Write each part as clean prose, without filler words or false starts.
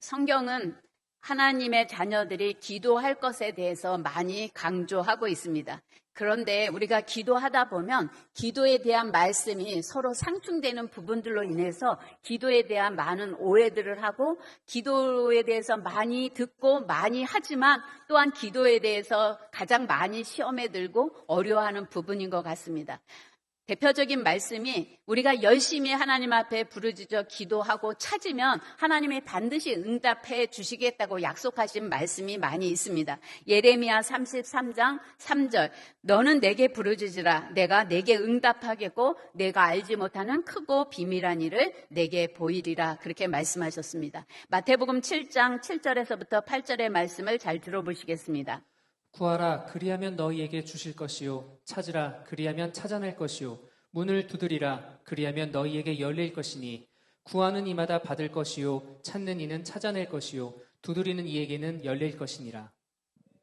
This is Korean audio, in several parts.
성경은 하나님의 자녀들이 기도할 것에 대해서 많이 강조하고 있습니다. 그런데 우리가 기도하다 보면 기도에 대한 말씀이 서로 상충되는 부분들로 인해서 기도에 대한 많은 오해들을 하고 기도에 대해서 많이 듣고 많이 하지만 또한 기도에 대해서 가장 많이 시험에 들고 어려워하는 부분인 것 같습니다. 대표적인 말씀이 우리가 열심히 하나님 앞에 부르짖어 기도하고 찾으면 하나님이 반드시 응답해 주시겠다고 약속하신 말씀이 많이 있습니다. 예레미야 33장 3절 너는 내게 부르짖으라 내가 내게 응답하겠고 내가 알지 못하는 크고 비밀한 일을 내게 보이리라 그렇게 말씀하셨습니다. 마태복음 7장 7절에서부터 8절의 말씀을 잘 들어보시겠습니다. 구하라 그리하면 너희에게 주실 것이요 찾으라 그리하면 찾아낼 것이요 문을 두드리라 그리하면 너희에게 열릴 것이니 구하는 이마다 받을 것이요 찾는 이는 찾아낼 것이요 두드리는 이에게는 열릴 것이니라.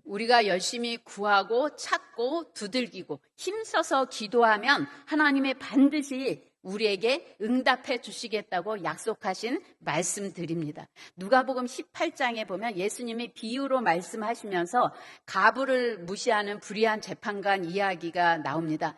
우리가 열심히 구하고 찾고 두들기고 힘써서 기도하면 하나님이 반드시 우리에게 응답해 주시겠다고 약속하신 말씀드립니다. 누가복음 18장에 보면 예수님이 비유로 말씀하시면서 가부를 무시하는 불의한 재판관 이야기가 나옵니다.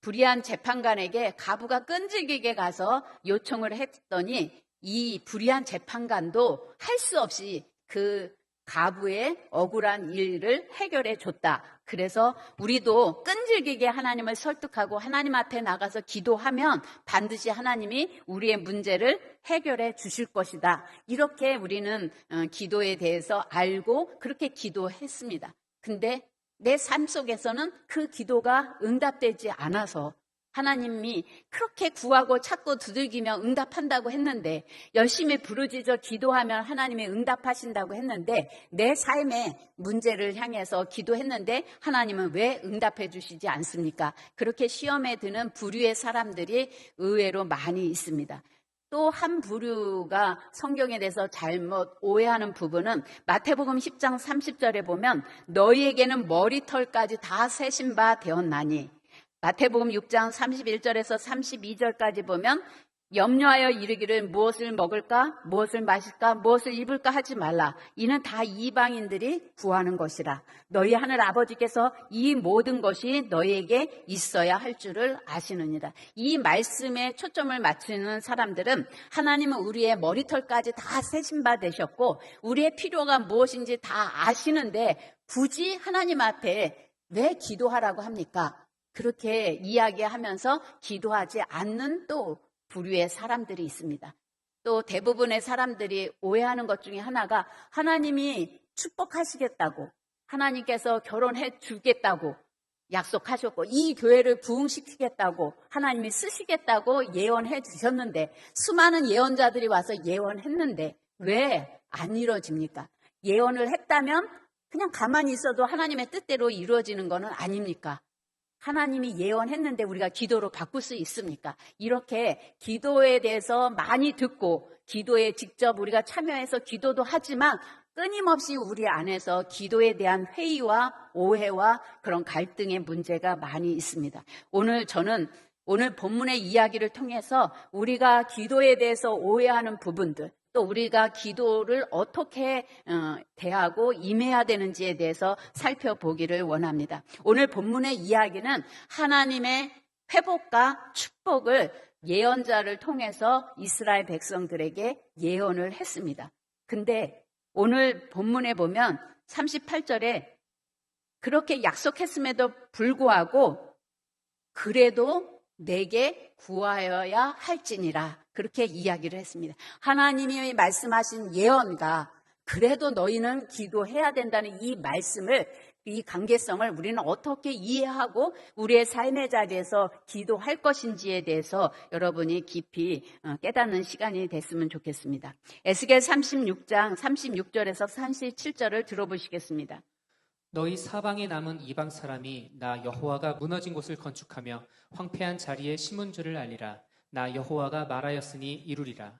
불의한 재판관에게 가부가 끈질기게 가서 요청을 했더니 이 불의한 재판관도 할 수 없이 그 가부의 억울한 일을 해결해 줬다. 그래서 우리도 끈질기게 하나님을 설득하고 하나님 앞에 나가서 기도하면 반드시 하나님이 우리의 문제를 해결해 주실 것이다. 이렇게 우리는 기도에 대해서 알고 그렇게 기도했습니다. 근데 내 삶 속에서는 그 기도가 응답되지 않아서 하나님이 그렇게 구하고 찾고 두들기며 응답한다고 했는데 열심히 부르짖어 기도하면 하나님이 응답하신다고 했는데 내 삶의 문제를 향해서 기도했는데 하나님은 왜 응답해 주시지 않습니까? 그렇게 시험에 드는 부류의 사람들이 의외로 많이 있습니다. 또 한 부류가 성경에 대해서 잘못 오해하는 부분은 마태복음 10장 30절에 보면 너희에게는 머리털까지 다 세신 바 되었나니 마태복음 6장 31절에서 32절까지 보면 염려하여 이르기를 무엇을 먹을까 무엇을 마실까 무엇을 입을까 하지 말라 이는 다 이방인들이 구하는 것이라 너희 하늘 아버지께서 이 모든 것이 너희에게 있어야 할 줄을 아시느니라. 이 말씀에 초점을 맞추는 사람들은 하나님은 우리의 머리털까지 다 세신 바 되셨고 우리의 필요가 무엇인지 다 아시는데 굳이 하나님 앞에 왜 기도하라고 합니까? 그렇게 이야기하면서 기도하지 않는 또 부류의 사람들이 있습니다. 또 대부분의 사람들이 오해하는 것 중에 하나가 하나님이 축복하시겠다고 하나님께서 결혼해 주겠다고 약속하셨고 이 교회를 부흥시키겠다고 하나님이 쓰시겠다고 예언해 주셨는데 수많은 예언자들이 와서 예언했는데 왜 안 이루어집니까? 예언을 했다면 그냥 가만히 있어도 하나님의 뜻대로 이루어지는 것은 아닙니까? 하나님이 예언했는데 우리가 기도로 바꿀 수 있습니까? 이렇게 기도에 대해서 많이 듣고 기도에 직접 우리가 참여해서 기도도 하지만 끊임없이 우리 안에서 기도에 대한 회의와 오해와 그런 갈등의 문제가 많이 있습니다. 오늘 본문의 이야기를 통해서 우리가 기도에 대해서 오해하는 부분들 또 우리가 기도를 어떻게 대하고 임해야 되는지에 대해서 살펴보기를 원합니다. 오늘 본문의 이야기는 하나님의 회복과 축복을 예언자를 통해서 이스라엘 백성들에게 예언을 했습니다. 근데 오늘 본문에 보면 38절에 그렇게 약속했음에도 불구하고 그래도 내게 구하여야 할지니라 그렇게 이야기를 했습니다. 하나님이 말씀하신 예언과 그래도 너희는 기도해야 된다는 이 말씀을 이 관계성을 우리는 어떻게 이해하고 우리의 삶의 자리에서 기도할 것인지에 대해서 여러분이 깊이 깨닫는 시간이 됐으면 좋겠습니다. 에스겔 36장 36절에서 37절을 들어보시겠습니다. 너희 사방에 남은 이방 사람이 나 여호와가 무너진 곳을 건축하며 황폐한 자리에 심은 줄을 알리라. 나 여호와가 말하였으니 이루리라.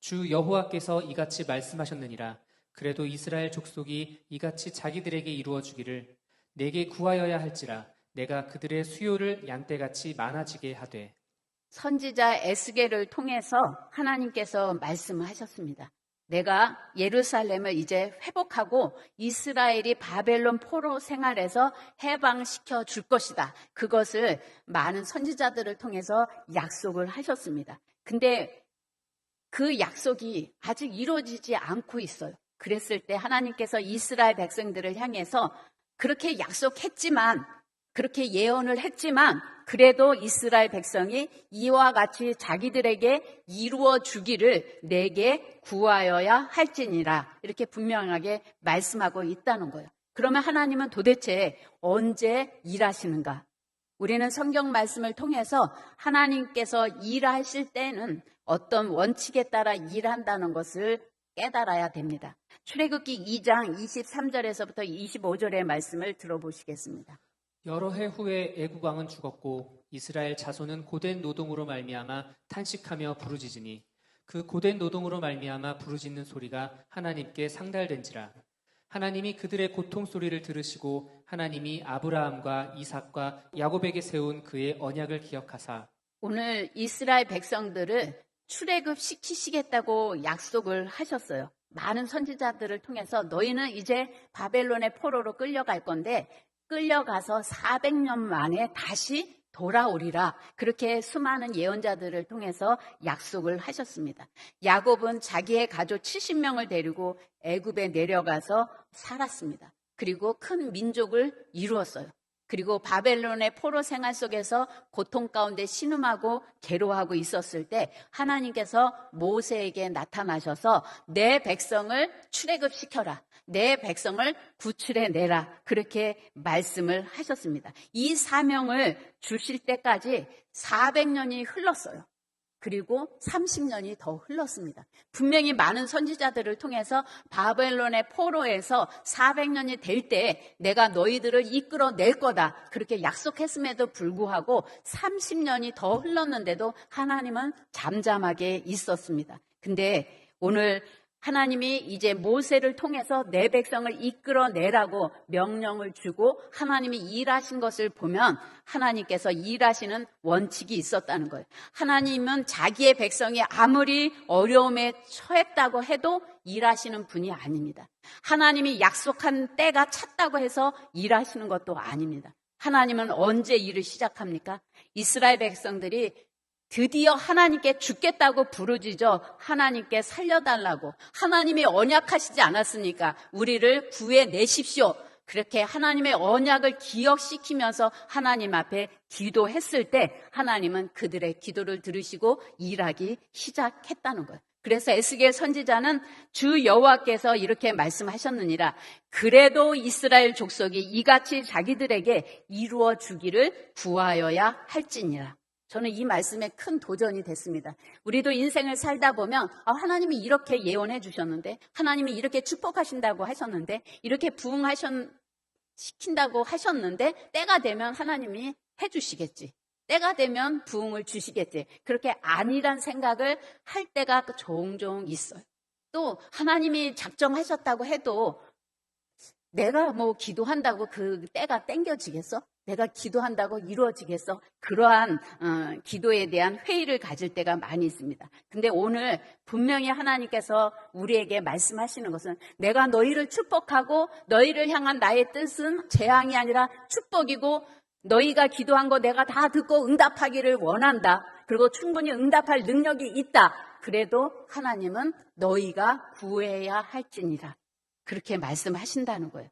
주 여호와께서 이같이 말씀하셨느니라. 그래도 이스라엘 족속이 이같이 자기들에게 이루어 주기를 내게 구하여야 할지라. 내가 그들의 수요를 양떼같이 많아지게 하되. 선지자 에스겔을 통해서 하나님께서 말씀을 하셨습니다. 내가 예루살렘을 이제 회복하고 이스라엘이 바벨론 포로 생활에서 해방시켜 줄 것이다. 그것을 많은 선지자들을 통해서 약속을 하셨습니다. 근데 그 약속이 아직 이루어지지 않고 있어요. 그랬을 때 하나님께서 이스라엘 백성들을 향해서 그렇게 약속했지만, 그렇게 예언을 했지만, 그래도 이스라엘 백성이 이와 같이 자기들에게 이루어 주기를 내게 구하여야 할지니라, 이렇게 분명하게 말씀하고 있다는 거예요. 그러면 하나님은 도대체 언제 일하시는가? 우리는 성경 말씀을 통해서 하나님께서 일하실 때는 어떤 원칙에 따라 일한다는 것을 깨달아야 됩니다. 출애굽기 2장 23절에서부터 25절의 말씀을 들어보시겠습니다. 여러 해 후에 애굽 왕은 죽었고 이스라엘 자손은 고된 노동으로 말미암아 탄식하며 부르짖으니 그 고된 노동으로 말미암아 부르짖는 소리가 하나님께 상달된지라. 하나님이 그들의 고통 소리를 들으시고 하나님이 아브라함과 이삭과 야곱에게 세운 그의 언약을 기억하사 오늘 이스라엘 백성들을 출애굽 시키시겠다고 약속을 하셨어요. 많은 선지자들을 통해서 너희는 이제 바벨론의 포로로 끌려갈 건데 끌려가서 400년 만에 다시 돌아오리라. 그렇게 수많은 예언자들을 통해서 약속을 하셨습니다. 야곱은 자기의 가족 70명을 데리고 애굽에 내려가서 살았습니다. 그리고 큰 민족을 이루었어요. 그리고 바벨론의 포로 생활 속에서 고통 가운데 신음하고 괴로워하고 있었을 때 하나님께서 모세에게 나타나셔서 내 백성을 출애굽시켜라. 내 백성을 구출해내라. 그렇게 말씀을 하셨습니다. 이 사명을 주실 때까지 400년이 흘렀어요. 그리고 30년이 더 흘렀습니다. 분명히 많은 선지자들을 통해서 바벨론의 포로에서 400년이 될 때 내가 너희들을 이끌어낼 거다. 그렇게 약속했음에도 불구하고 30년이 더 흘렀는데도 하나님은 잠잠하게 있었습니다. 근데 오늘 하나님이 이제 모세를 통해서 내 백성을 이끌어내라고 명령을 주고 하나님이 일하신 것을 보면 하나님께서 일하시는 원칙이 있었다는 거예요. 하나님은 자기의 백성이 아무리 어려움에 처했다고 해도 일하시는 분이 아닙니다. 하나님이 약속한 때가 찼다고 해서 일하시는 것도 아닙니다. 하나님은 언제 일을 시작합니까? 이스라엘 백성들이 드디어 하나님께 죽겠다고 부르짖어 하나님께 살려달라고, 하나님이 언약하시지 않았습니까? 우리를 구해내십시오. 그렇게 하나님의 언약을 기억시키면서 하나님 앞에 기도했을 때 하나님은 그들의 기도를 들으시고 일하기 시작했다는 거예요. 그래서 에스겔 선지자는 주 여호와께서 이렇게 말씀하셨느니라. 그래도 이스라엘 족속이 이같이 자기들에게 이루어 주기를 구하여야 할지니라. 저는 이 말씀에 큰 도전이 됐습니다. 우리도 인생을 살다 보면 하나님이 이렇게 예언해 주셨는데, 하나님이 이렇게 축복하신다고 하셨는데, 이렇게 부흥시킨다고 하셨는데, 때가 되면 하나님이 해 주시겠지. 때가 되면 부흥을 주시겠지. 그렇게 아니란 생각을 할 때가 종종 있어요. 또 하나님이 작정하셨다고 해도 내가 기도한다고 그 때가 땡겨지겠어? 내가 기도한다고 이루어지겠어? 그러한 기도에 대한 회의를 가질 때가 많이 있습니다. 근데 오늘 분명히 하나님께서 우리에게 말씀하시는 것은 내가 너희를 축복하고 너희를 향한 나의 뜻은 재앙이 아니라 축복이고 너희가 기도한 거 내가 다 듣고 응답하기를 원한다. 그리고 충분히 응답할 능력이 있다. 그래도 하나님은 너희가 구해야 할지니라. 그렇게 말씀하신다는 거예요.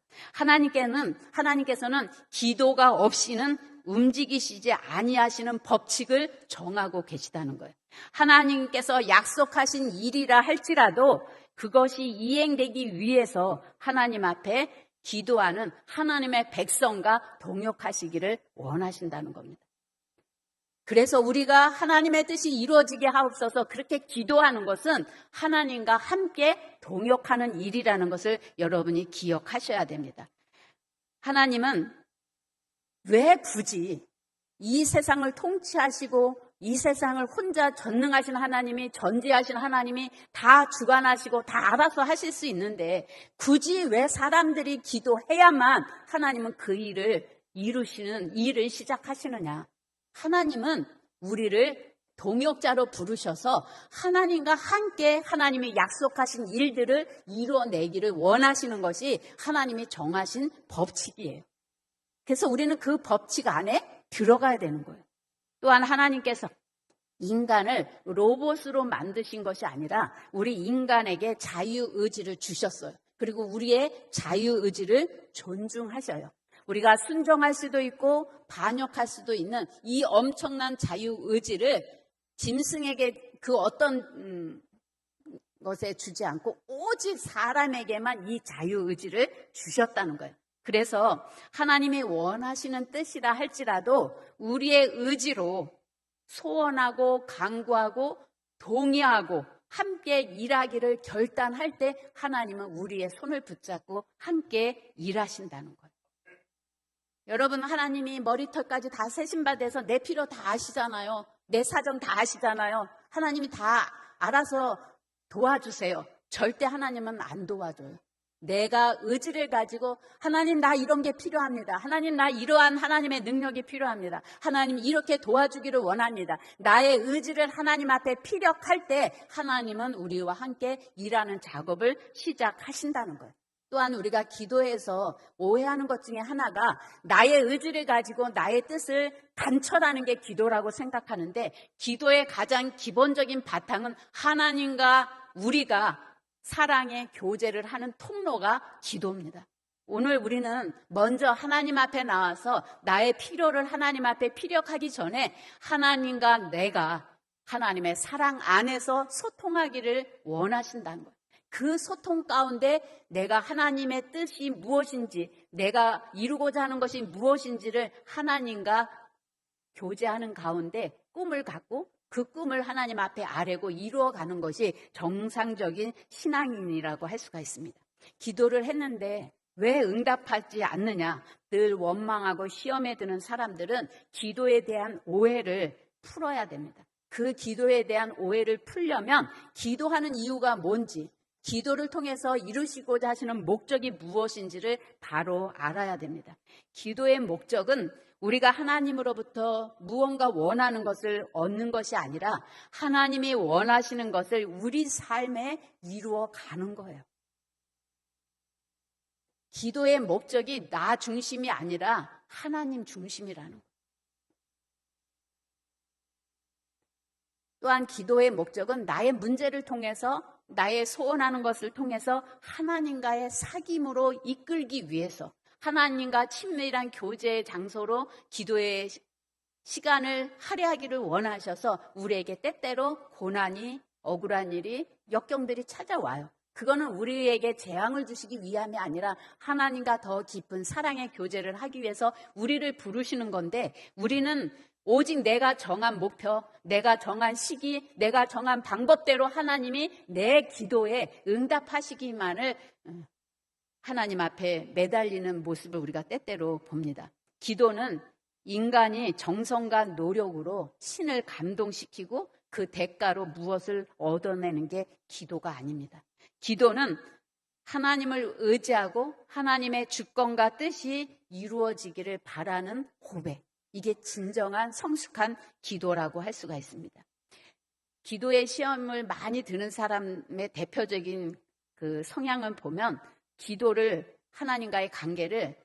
하나님께서는 기도가 없이는 움직이시지 아니하시는 법칙을 정하고 계시다는 거예요. 하나님께서 약속하신 일이라 할지라도 그것이 이행되기 위해서 하나님 앞에 기도하는 하나님의 백성과 동역하시기를 원하신다는 겁니다. 그래서 우리가 하나님의 뜻이 이루어지게 하옵소서 그렇게 기도하는 것은 하나님과 함께 동역하는 일이라는 것을 여러분이 기억하셔야 됩니다. 하나님은 왜 굳이 이 세상을 통치하시고 이 세상을 혼자 전능하신 하나님이, 전지하신 하나님이 다 주관하시고 다 알아서 하실 수 있는데 굳이 왜 사람들이 기도해야만 하나님은 그 일을 이루시는 일을 시작하시느냐? 하나님은 우리를 동역자로 부르셔서 하나님과 함께 하나님이 약속하신 일들을 이루어내기를 원하시는 것이 하나님이 정하신 법칙이에요. 그래서 우리는 그 법칙 안에 들어가야 되는 거예요. 또한 하나님께서 인간을 로봇으로 만드신 것이 아니라 우리 인간에게 자유의지를 주셨어요. 그리고 우리의 자유의지를 존중하셔요. 우리가 순종할 수도 있고 반역할 수도 있는 이 엄청난 자유의지를 짐승에게 그 어떤 것에 주지 않고 오직 사람에게만 이 자유의지를 주셨다는 거예요. 그래서 하나님이 원하시는 뜻이라 할지라도 우리의 의지로 소원하고 강구하고 동의하고 함께 일하기를 결단할 때 하나님은 우리의 손을 붙잡고 함께 일하신다는 거예요. 여러분, 하나님이 머리털까지 다 세신받아서 내 필요 다 아시잖아요. 내 사정 다 아시잖아요. 하나님이 다 알아서 도와주세요. 절대 하나님은 안 도와줘요. 내가 의지를 가지고 하나님 나 이런 게 필요합니다. 하나님 나 이러한 하나님의 능력이 필요합니다. 하나님 이렇게 도와주기를 원합니다. 나의 의지를 하나님 앞에 피력할 때 하나님은 우리와 함께 일하는 작업을 시작하신다는 거예요. 또한 우리가 기도해서 오해하는 것 중에 하나가 나의 의지를 가지고 나의 뜻을 단철하는 게 기도라고 생각하는데 기도의 가장 기본적인 바탕은 하나님과 우리가 사랑의 교제를 하는 통로가 기도입니다. 오늘 우리는 먼저 하나님 앞에 나와서 나의 필요를 하나님 앞에 피력하기 전에 하나님과 내가 하나님의 사랑 안에서 소통하기를 원하신다는 거예요. 그 소통 가운데 내가 하나님의 뜻이 무엇인지, 내가 이루고자 하는 것이 무엇인지를 하나님과 교제하는 가운데 꿈을 갖고 그 꿈을 하나님 앞에 아뢰고 이루어가는 것이 정상적인 신앙인이라고 할 수가 있습니다. 기도를 했는데 왜 응답하지 않느냐? 늘 원망하고 시험에 드는 사람들은 기도에 대한 오해를 풀어야 됩니다. 그 기도에 대한 오해를 풀려면 기도하는 이유가 뭔지, 기도를 통해서 이루시고자 하시는 목적이 무엇인지를 바로 알아야 됩니다. 기도의 목적은 우리가 하나님으로부터 무언가 원하는 것을 얻는 것이 아니라 하나님이 원하시는 것을 우리 삶에 이루어 가는 거예요. 기도의 목적이 나 중심이 아니라 하나님 중심이라는 거예요. 또한 기도의 목적은 나의 문제를 통해서 나의 소원하는 것을 통해서 하나님과의 사귐으로 이끌기 위해서 하나님과 친밀한 교제의 장소로 기도의 시간을 할애하기를 원하셔서 우리에게 때때로 고난이, 억울한 일이, 역경들이 찾아와요. 그거는 우리에게 재앙을 주시기 위함이 아니라 하나님과 더 깊은 사랑의 교제를 하기 위해서 우리를 부르시는 건데 우리는 오직 내가 정한 목표, 내가 정한 시기, 내가 정한 방법대로 하나님이 내 기도에 응답하시기만을 하나님 앞에 매달리는 모습을 우리가 때때로 봅니다. 기도는 인간이 정성과 노력으로 신을 감동시키고 그 대가로 무엇을 얻어내는 게 기도가 아닙니다. 기도는 하나님을 의지하고 하나님의 주권과 뜻이 이루어지기를 바라는 고백. 이게 진정한 성숙한 기도라고 할 수가 있습니다. 기도의 시험을 많이 드는 사람의 대표적인 그 성향을 보면 기도를 하나님과의 관계를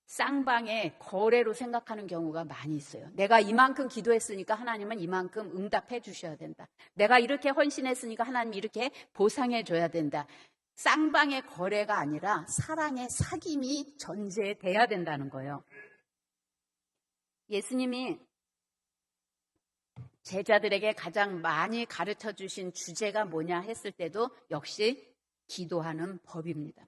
쌍방의 거래로 생각하는 경우가 많이 있어요. 내가 이만큼 기도했으니까 하나님은 이만큼 응답해 주셔야 된다. 내가 이렇게 헌신했으니까 하나님이 이렇게 보상해 줘야 된다. 쌍방의 거래가 아니라 사랑의 사귐이 전제돼야 된다는 거예요. 예수님이 제자들에게 가장 많이 가르쳐 주신 주제가 뭐냐 했을 때도 역시 기도하는 법입니다.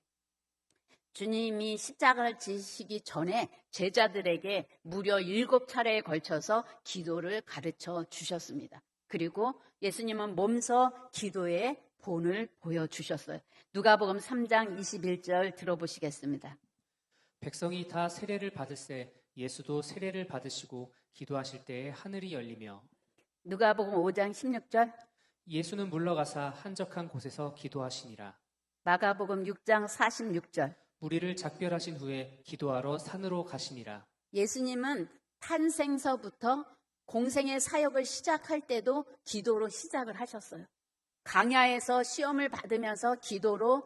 주님이 십자가를 지시기 전에 제자들에게 무려 7차례에 걸쳐서 기도를 가르쳐 주셨습니다. 그리고 예수님은 몸서 기도의 본을 보여주셨어요. 누가복음 3장 21절 들어보시겠습니다. 백성이 다 세례를 받을새 예수도 세례를 받으시고 기도하실 때에 하늘이 열리며 누가복음 5장 16절 예수는 물러가사 한적한 곳에서 기도하시니라. 마가복음 6장 46절 무리를 작별하신 후에 기도하러 산으로 가시니라. 예수님은 탄생서부터 공생의 사역을 시작할 때도 기도로 시작을 하셨어요. 강야에서 시험을 받으면서 기도로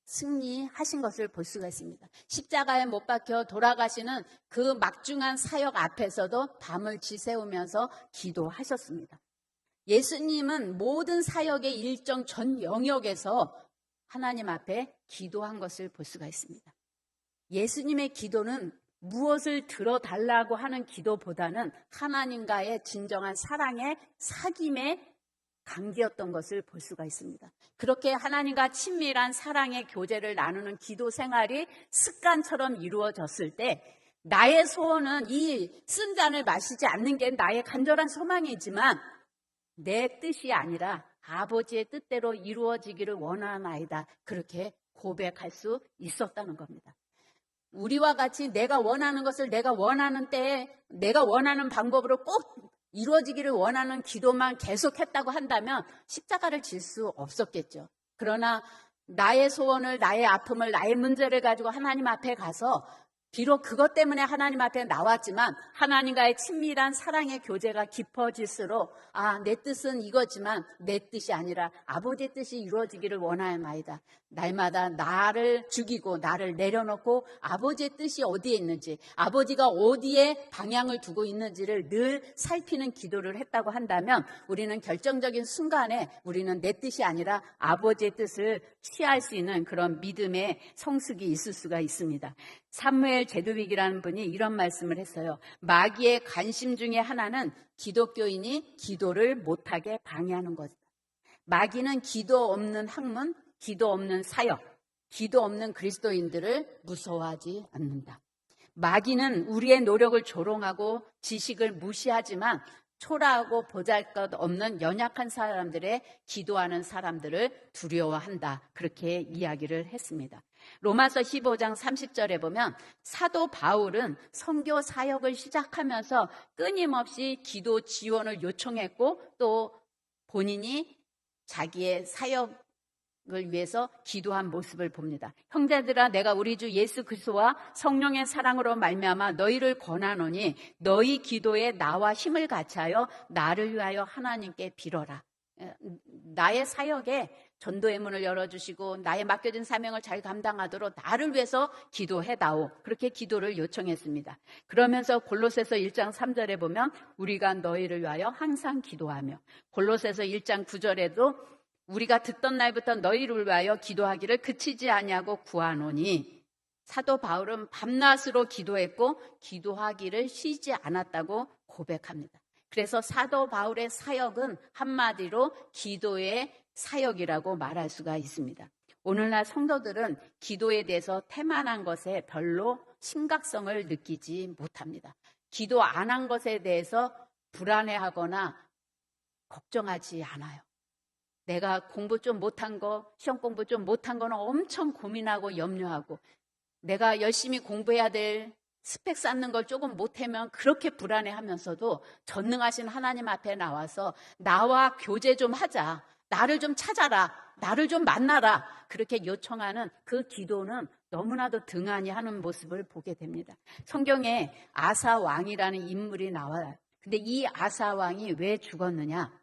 승리하신 것을 볼 수가 있습니다. 십자가에 못 박혀 돌아가시는 그 막중한 사역 앞에서도 밤을 지새우면서 기도하셨습니다. 예수님은 모든 사역의 일정 전 영역에서 하나님 앞에 기도한 것을 볼 수가 있습니다. 예수님의 기도는 무엇을 들어달라고 하는 기도보다는 하나님과의 진정한 사랑의 사귐의 관계였던 것을 볼 수가 있습니다. 그렇게 하나님과 친밀한 사랑의 교제를 나누는 기도 생활이 습관처럼 이루어졌을 때 나의 소원은 이 쓴 잔을 마시지 않는 게 나의 간절한 소망이지만 내 뜻이 아니라 아버지의 뜻대로 이루어지기를 원하나이다. 그렇게 고백할 수 있었다는 겁니다. 우리와 같이 내가 원하는 것을 내가 원하는 때에 내가 원하는 방법으로 꼭 이루어지기를 원하는 기도만 계속했다고 한다면 십자가를 질 수 없었겠죠. 그러나 나의 소원을, 나의 아픔을, 나의 문제를 가지고 하나님 앞에 가서 비록 그것 때문에 하나님 앞에 나왔지만 하나님과의 친밀한 사랑의 교제가 깊어질수록 내 뜻은 이거지만 내 뜻이 아니라 아버지의 뜻이 이루어지기를 원하나이다. 날마다 나를 죽이고 나를 내려놓고 아버지의 뜻이 어디에 있는지, 아버지가 어디에 방향을 두고 있는지를 늘 살피는 기도를 했다고 한다면 우리는 결정적인 순간에 우리는 내 뜻이 아니라 아버지의 뜻을 취할 수 있는 그런 믿음의 성숙이 있을 수가 있습니다. 사무엘 제드윅이라는 분이 이런 말씀을 했어요. 마귀의 관심 중에 하나는 기독교인이 기도를 못하게 방해하는 것이다. 마귀는 기도 없는 학문, 기도 없는 사역, 기도 없는 그리스도인들을 무서워하지 않는다. 마귀는 우리의 노력을 조롱하고 지식을 무시하지만 초라하고 보잘것없는 연약한 사람들의 기도하는 사람들을 두려워한다. 그렇게 이야기를 했습니다. 로마서 15장 30절에 보면 사도 바울은 선교 사역을 시작하면서 끊임없이 기도 지원을 요청했고 또 본인이 자기의 사역을 위해서 기도한 모습을 봅니다. 형제들아 내가 우리 주 예수 그리스도와 성령의 사랑으로 말미암아 너희를 권하노니 너희 기도에 나와 힘을 같이하여 나를 위하여 하나님께 빌어라. 나의 사역에 전도의 문을 열어주시고 나의 맡겨진 사명을 잘 감당하도록 나를 위해서 기도해다오. 그렇게 기도를 요청했습니다. 그러면서 골로새서 1장 3절에 보면 우리가 너희를 위하여 항상 기도하며 골로새서 1장 9절에도 우리가 듣던 날부터 너희를 위하여 기도하기를 그치지 아니하고 구하노니 사도 바울은 밤낮으로 기도했고 기도하기를 쉬지 않았다고 고백합니다. 그래서 사도 바울의 사역은 한마디로 기도의 사역이라고 말할 수가 있습니다. 오늘날 성도들은 기도에 대해서 태만한 것에 별로 심각성을 느끼지 못합니다. 기도 안 한 것에 대해서 불안해하거나 걱정하지 않아요. 내가 공부 좀 못한 거, 시험 공부 좀 못한 거는 엄청 고민하고 염려하고 내가 열심히 공부해야 될 스펙 쌓는 걸 조금 못하면 그렇게 불안해하면서도 전능하신 하나님 앞에 나와서 나와 교제 좀 하자, 나를 좀 찾아라, 나를 좀 만나라 그렇게 요청하는 그 기도는 너무나도 등한히 하는 모습을 보게 됩니다. 성경에 아사 왕이라는 인물이 나와요. 근데 이 아사 왕이 왜 죽었느냐?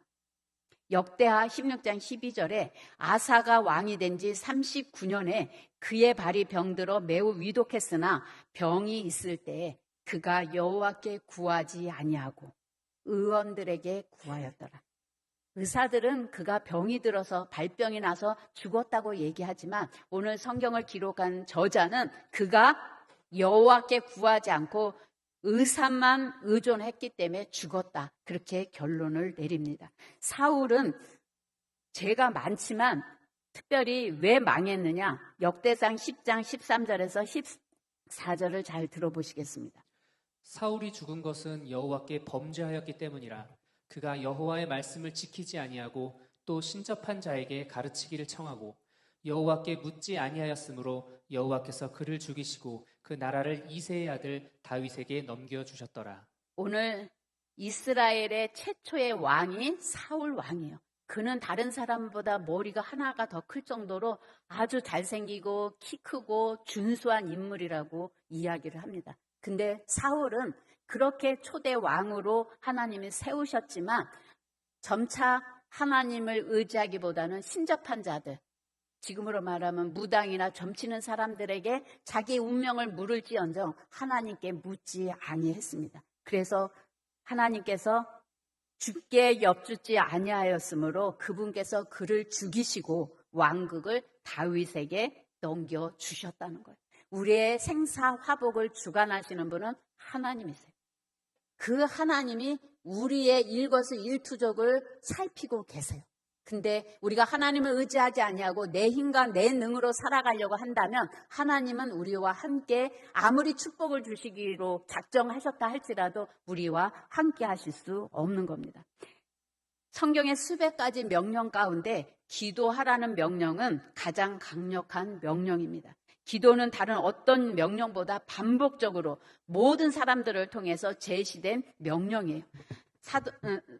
역대하 16장 12절에 아사가 왕이 된 지 39년에 그의 발이 병들어 매우 위독했으나 병이 있을 때에 그가 여호와께 구하지 아니하고 의원들에게 구하였더라. 의사들은 그가 병이 들어서 발병이 나서 죽었다고 얘기하지만 오늘 성경을 기록한 저자는 그가 여호와께 구하지 않고 의사만 의존했기 때문에 죽었다. 그렇게 결론을 내립니다. 사울은 죄가 많지만 특별히 왜 망했느냐? 역대상 10장 13절에서 14절을 잘 들어보시겠습니다. 사울이 죽은 것은 여호와께 범죄하였기 때문이라. 그가 여호와의 말씀을 지키지 아니하고 또 신접한 자에게 가르치기를 청하고 여호와께 묻지 아니하였으므로 여호와께서 그를 죽이시고 그 나라를 이새의 아들 다윗에게 넘겨주셨더라. 오늘 이스라엘의 최초의 왕이 사울 왕이에요. 그는 다른 사람보다 머리가 하나가 더 클 정도로 아주 잘생기고 키 크고 준수한 인물이라고 이야기를 합니다. 근데 사울은 그렇게 초대 왕으로 하나님이 세우셨지만 점차 하나님을 의지하기보다는 신접한 자들, 지금으로 말하면 무당이나 점치는 사람들에게 자기 운명을 물을지언정 하나님께 묻지 아니했습니다. 그래서 하나님께서 죽게 엽주지 아니하였으므로 그분께서 그를 죽이시고 왕국을 다윗에게 넘겨주셨다는 거예요. 우리의 생사화복을 주관하시는 분은 하나님이세요. 그 하나님이 우리의 일거수일투족을 살피고 계세요. 근데 우리가 하나님을 의지하지 아니하고 내 힘과 내 능으로 살아가려고 한다면 하나님은 우리와 함께 아무리 축복을 주시기로 작정하셨다 할지라도 우리와 함께 하실 수 없는 겁니다. 성경의 수백 가지 명령 가운데 기도하라는 명령은 가장 강력한 명령입니다. 기도는 다른 어떤 명령보다 반복적으로 모든 사람들을 통해서 제시된 명령이에요.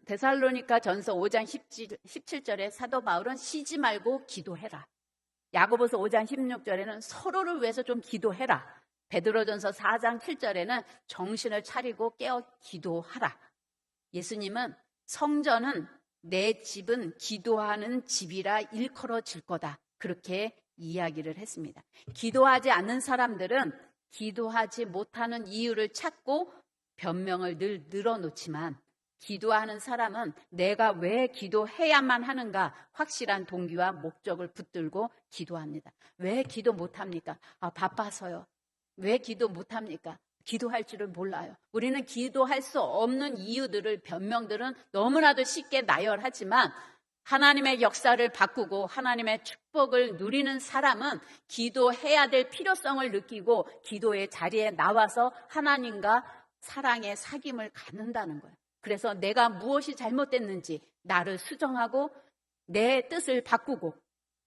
데살로니가 전서 5장 17절에 사도 바울은 쉬지 말고 기도해라. 야고보서 5장 16절에는 서로를 위해서 좀 기도해라. 베드로전서 4장 7절에는 정신을 차리고 깨어 기도하라. 예수님은 성전은 내 집은 기도하는 집이라 일컬어질 거다. 그렇게 이야기를 했습니다. 기도하지 않는 사람들은 기도하지 못하는 이유를 찾고 변명을 늘 늘어놓지만 기도하는 사람은 내가 왜 기도해야만 하는가 확실한 동기와 목적을 붙들고 기도합니다. 왜 기도 못합니까? 바빠서요. 왜 기도 못합니까? 기도할 줄을 몰라요. 우리는 기도할 수 없는 이유들을, 변명들은 너무나도 쉽게 나열하지만 하나님의 역사를 바꾸고 하나님의 축복을 누리는 사람은 기도해야 될 필요성을 느끼고 기도의 자리에 나와서 하나님과 사랑의 사귐을 갖는다는 거예요. 그래서 내가 무엇이 잘못됐는지 나를 수정하고 내 뜻을 바꾸고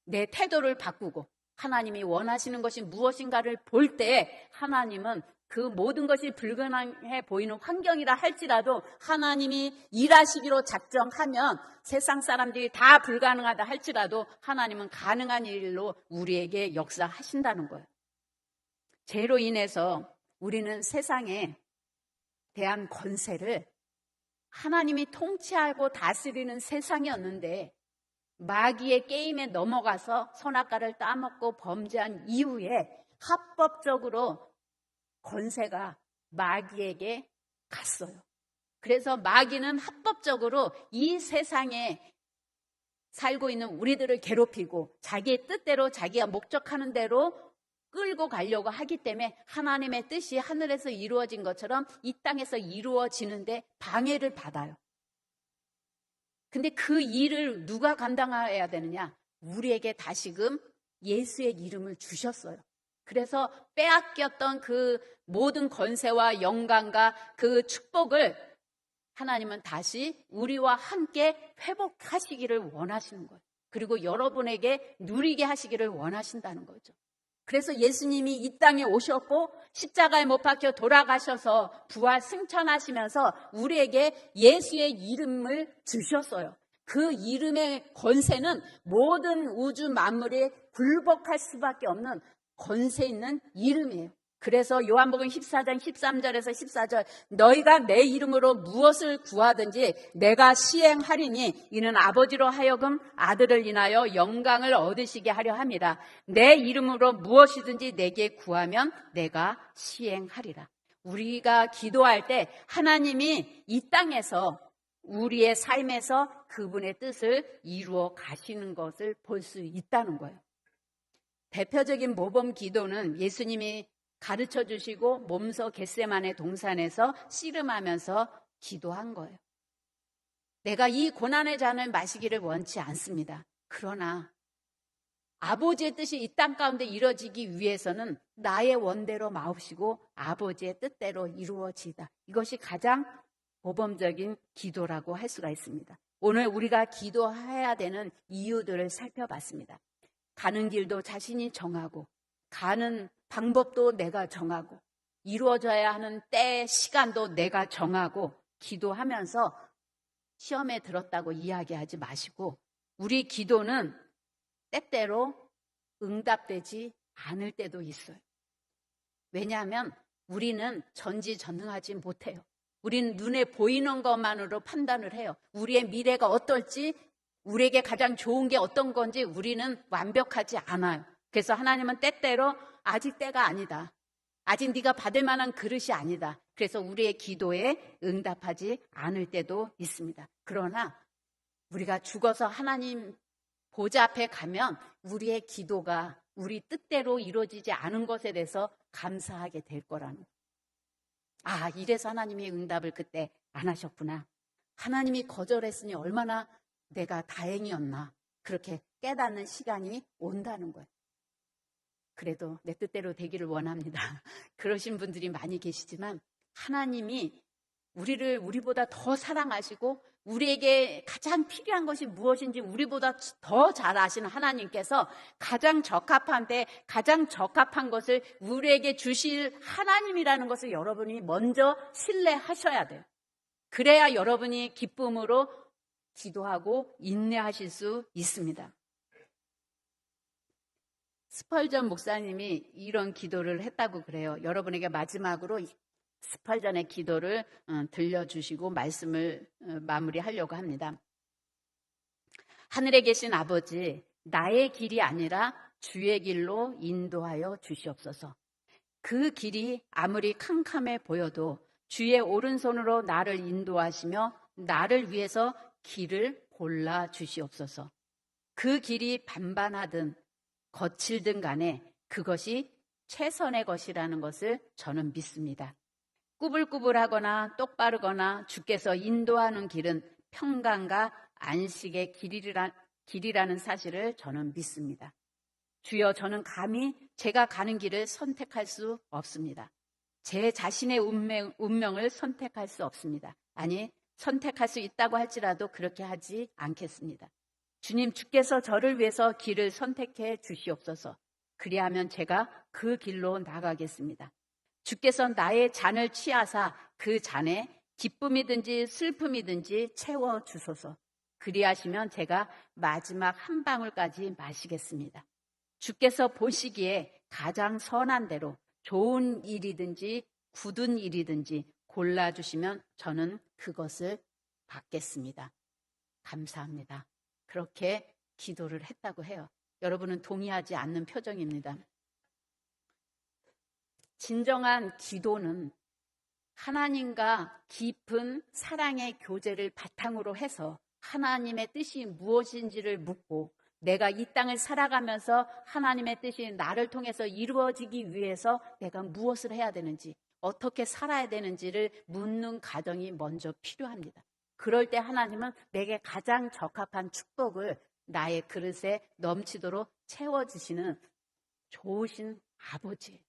내 태도를 바꾸고 하나님이 원하시는 것이 무엇인가를 볼 때 하나님은 그 모든 것이 불가능해 보이는 환경이라 할지라도 하나님이 일하시기로 작정하면 세상 사람들이 다 불가능하다 할지라도 하나님은 가능한 일로 우리에게 역사하신다는 거예요. 죄로 인해서 우리는 세상에 대한 권세를 하나님이 통치하고 다스리는 세상이었는데 마귀의 게임에 넘어가서 선악과를 따먹고 범죄한 이후에 합법적으로 권세가 마귀에게 갔어요. 그래서 마귀는 합법적으로 이 세상에 살고 있는 우리들을 괴롭히고 자기의 뜻대로 자기가 목적하는 대로 끌고 가려고 하기 때문에 하나님의 뜻이 하늘에서 이루어진 것처럼 이 땅에서 이루어지는데 방해를 받아요. 근데 그 일을 누가 감당해야 되느냐? 우리에게 다시금 예수의 이름을 주셨어요. 그래서 빼앗겼던 그 모든 권세와 영광과 그 축복을 하나님은 다시 우리와 함께 회복하시기를 원하시는 거예요. 그리고 여러분에게 누리게 하시기를 원하신다는 거죠. 그래서 예수님이 이 땅에 오셨고 십자가에 못 박혀 돌아가셔서 부활 승천하시면서 우리에게 예수의 이름을 주셨어요. 그 이름의 권세는 모든 우주 만물에 굴복할 수밖에 없는 권세 있는 이름이에요. 그래서 요한복음 14장 13절에서 14절 너희가 내 이름으로 무엇을 구하든지 내가 시행하리니 이는 아버지로 하여금 아들을 인하여 영광을 얻으시게 하려 함이라. 내 이름으로 무엇이든지 내게 구하면 내가 시행하리라. 우리가 기도할 때 하나님이 이 땅에서 우리의 삶에서 그분의 뜻을 이루어 가시는 것을 볼 수 있다는 거예요. 대표적인 모범 기도는 예수님이 가르쳐 주시고 몸소 겟세마네 동산에서 씨름하면서 기도한 거예요. 내가 이 고난의 잔을 마시기를 원치 않습니다. 그러나 아버지의 뜻이 이 땅 가운데 이루어지기 위해서는 나의 원대로 마옵시고 아버지의 뜻대로 이루어지다. 이것이 가장 모범적인 기도라고 할 수가 있습니다. 오늘 우리가 기도해야 되는 이유들을 살펴봤습니다. 가는 길도 자신이 정하고 가는 방법도 내가 정하고 이루어져야 하는 때, 시간도 내가 정하고 기도하면서 시험에 들었다고 이야기하지 마시고 우리 기도는 때때로 응답되지 않을 때도 있어요. 왜냐하면 우리는 전지전능하지 못해요. 우리는 눈에 보이는 것만으로 판단을 해요. 우리의 미래가 어떨지, 우리에게 가장 좋은 게 어떤 건지 우리는 완벽하지 않아요. 그래서 하나님은 때때로 아직 때가 아니다. 아직 네가 받을 만한 그릇이 아니다. 그래서 우리의 기도에 응답하지 않을 때도 있습니다. 그러나 우리가 죽어서 하나님 보좌 앞에 가면 우리의 기도가 우리 뜻대로 이루어지지 않은 것에 대해서 감사하게 될 거라는 거예요. 아, 이래서 하나님이 응답을 그때 안 하셨구나. 하나님이 거절했으니 얼마나 내가 다행이었나. 그렇게 깨닫는 시간이 온다는 거예요. 그래도 내 뜻대로 되기를 원합니다. 그러신 분들이 많이 계시지만 하나님이 우리를 우리보다 더 사랑하시고 우리에게 가장 필요한 것이 무엇인지 우리보다 더 잘 아시는 하나님께서 가장 적합한데 가장 적합한 것을 우리에게 주실 하나님이라는 것을 여러분이 먼저 신뢰하셔야 돼요. 그래야 여러분이 기쁨으로 기도하고 인내하실 수 있습니다. 스펄전 목사님이 이런 기도를 했다고 그래요. 여러분에게 마지막으로 스펄전의 기도를 들려주시고 말씀을 마무리하려고 합니다. 하늘에 계신 아버지, 나의 길이 아니라 주의 길로 인도하여 주시옵소서. 그 길이 아무리 캄캄해 보여도 주의 오른손으로 나를 인도하시며 나를 위해서 길을 골라 주시옵소서. 그 길이 반반하든 거칠든 간에 그것이 최선의 것이라는 것을 저는 믿습니다. 꾸불꾸불하거나 똑바르거나 주께서 인도하는 길은 평강과 안식의 길이라는 사실을 저는 믿습니다. 주여, 저는 감히 제가 가는 길을 선택할 수 없습니다. 제 자신의 운명을 선택할 수 없습니다. 아니, 선택할 수 있다고 할지라도 그렇게 하지 않겠습니다. 주님, 주께서 저를 위해서 길을 선택해 주시옵소서. 그리하면 제가 그 길로 나가겠습니다. 주께서 나의 잔을 취하사 그 잔에 기쁨이든지 슬픔이든지 채워 주소서. 그리하시면 제가 마지막 한 방울까지 마시겠습니다. 주께서 보시기에 가장 선한 대로 좋은 일이든지 굳은 일이든지 골라주시면 저는 그것을 받겠습니다. 감사합니다. 그렇게 기도를 했다고 해요. 여러분은 동의하지 않는 표정입니다. 진정한 기도는 하나님과 깊은 사랑의 교제를 바탕으로 해서 하나님의 뜻이 무엇인지를 묻고 내가 이 땅을 살아가면서 하나님의 뜻이 나를 통해서 이루어지기 위해서 내가 무엇을 해야 되는지, 어떻게 살아야 되는지를 묻는 과정이 먼저 필요합니다. 그럴 때 하나님은 내게 가장 적합한 축복을 나의 그릇에 넘치도록 채워주시는 좋으신 아버지.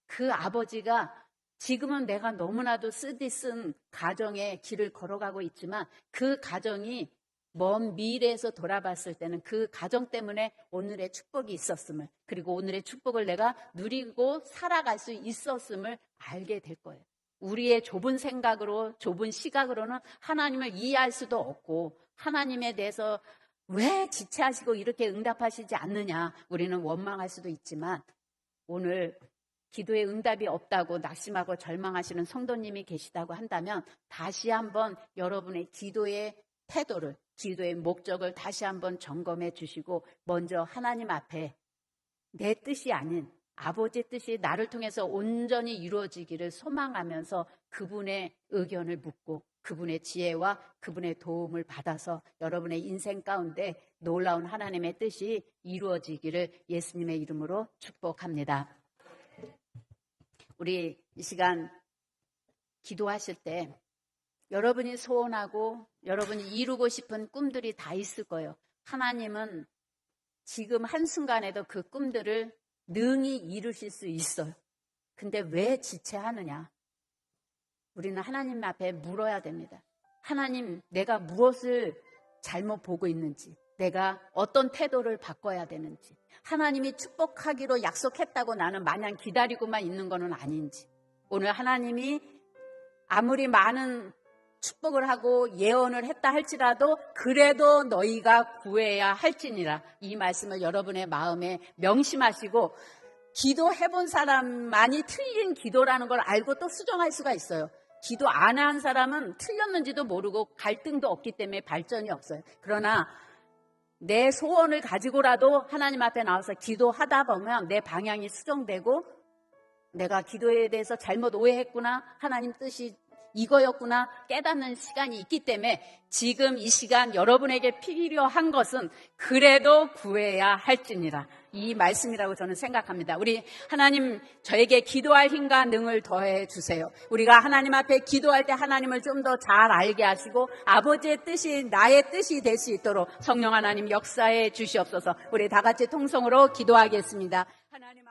그 아버지가 지금은 내가 너무나도 쓰디쓴 가정의 길을 걸어가고 있지만 그 가정이 먼 미래에서 돌아봤을 때는 그 가정 때문에 오늘의 축복이 있었음을, 그리고 오늘의 축복을 내가 누리고 살아갈 수 있었음을 알게 될 거예요. 우리의 좁은 생각으로, 좁은 시각으로는 하나님을 이해할 수도 없고 하나님에 대해서 왜 지체하시고 이렇게 응답하시지 않느냐 우리는 원망할 수도 있지만, 오늘 기도에 응답이 없다고 낙심하고 절망하시는 성도님이 계시다고 한다면 다시 한번 여러분의 기도의 태도를, 기도의 목적을 다시 한번 점검해 주시고 먼저 하나님 앞에 내 뜻이 아닌 아버지의 뜻이 나를 통해서 온전히 이루어지기를 소망하면서 그분의 의견을 묻고 그분의 지혜와 그분의 도움을 받아서 여러분의 인생 가운데 놀라운 하나님의 뜻이 이루어지기를 예수님의 이름으로 축복합니다. 우리 이 시간 기도하실 때 여러분이 소원하고 여러분이 이루고 싶은 꿈들이 다 있을 거예요. 하나님은 지금 한순간에도 그 꿈들을 능히 이루실 수 있어요. 근데 왜 지체하느냐? 우리는 하나님 앞에 물어야 됩니다. 하나님, 내가 무엇을 잘못 보고 있는지, 내가 어떤 태도를 바꿔야 되는지, 하나님이 축복하기로 약속했다고 나는 마냥 기다리고만 있는 것은 아닌지, 오늘 하나님이 아무리 많은 축복을 하고 예언을 했다 할지라도 그래도 너희가 구해야 할지니라, 이 말씀을 여러분의 마음에 명심하시고 기도해본 사람만이 틀린 기도라는 걸 알고 또 수정할 수가 있어요. 기도 안 한 사람은 틀렸는지도 모르고 갈등도 없기 때문에 발전이 없어요. 그러나 내 소원을 가지고라도 하나님 앞에 나와서 기도하다 보면 내 방향이 수정되고 내가 기도에 대해서 잘못 오해했구나, 하나님 뜻이 이거였구나 깨닫는 시간이 있기 때문에 지금 이 시간 여러분에게 필요한 것은 그래도 구해야 할지니라, 이 말씀이라고 저는 생각합니다. 우리 하나님, 저에게 기도할 힘과 능을 더해 주세요. 우리가 하나님 앞에 기도할 때 하나님을 좀 더 잘 알게 하시고 아버지의 뜻이 나의 뜻이 될 수 있도록 성령 하나님 역사해 주시옵소서. 우리 다 같이 통성으로 기도하겠습니다. 하나님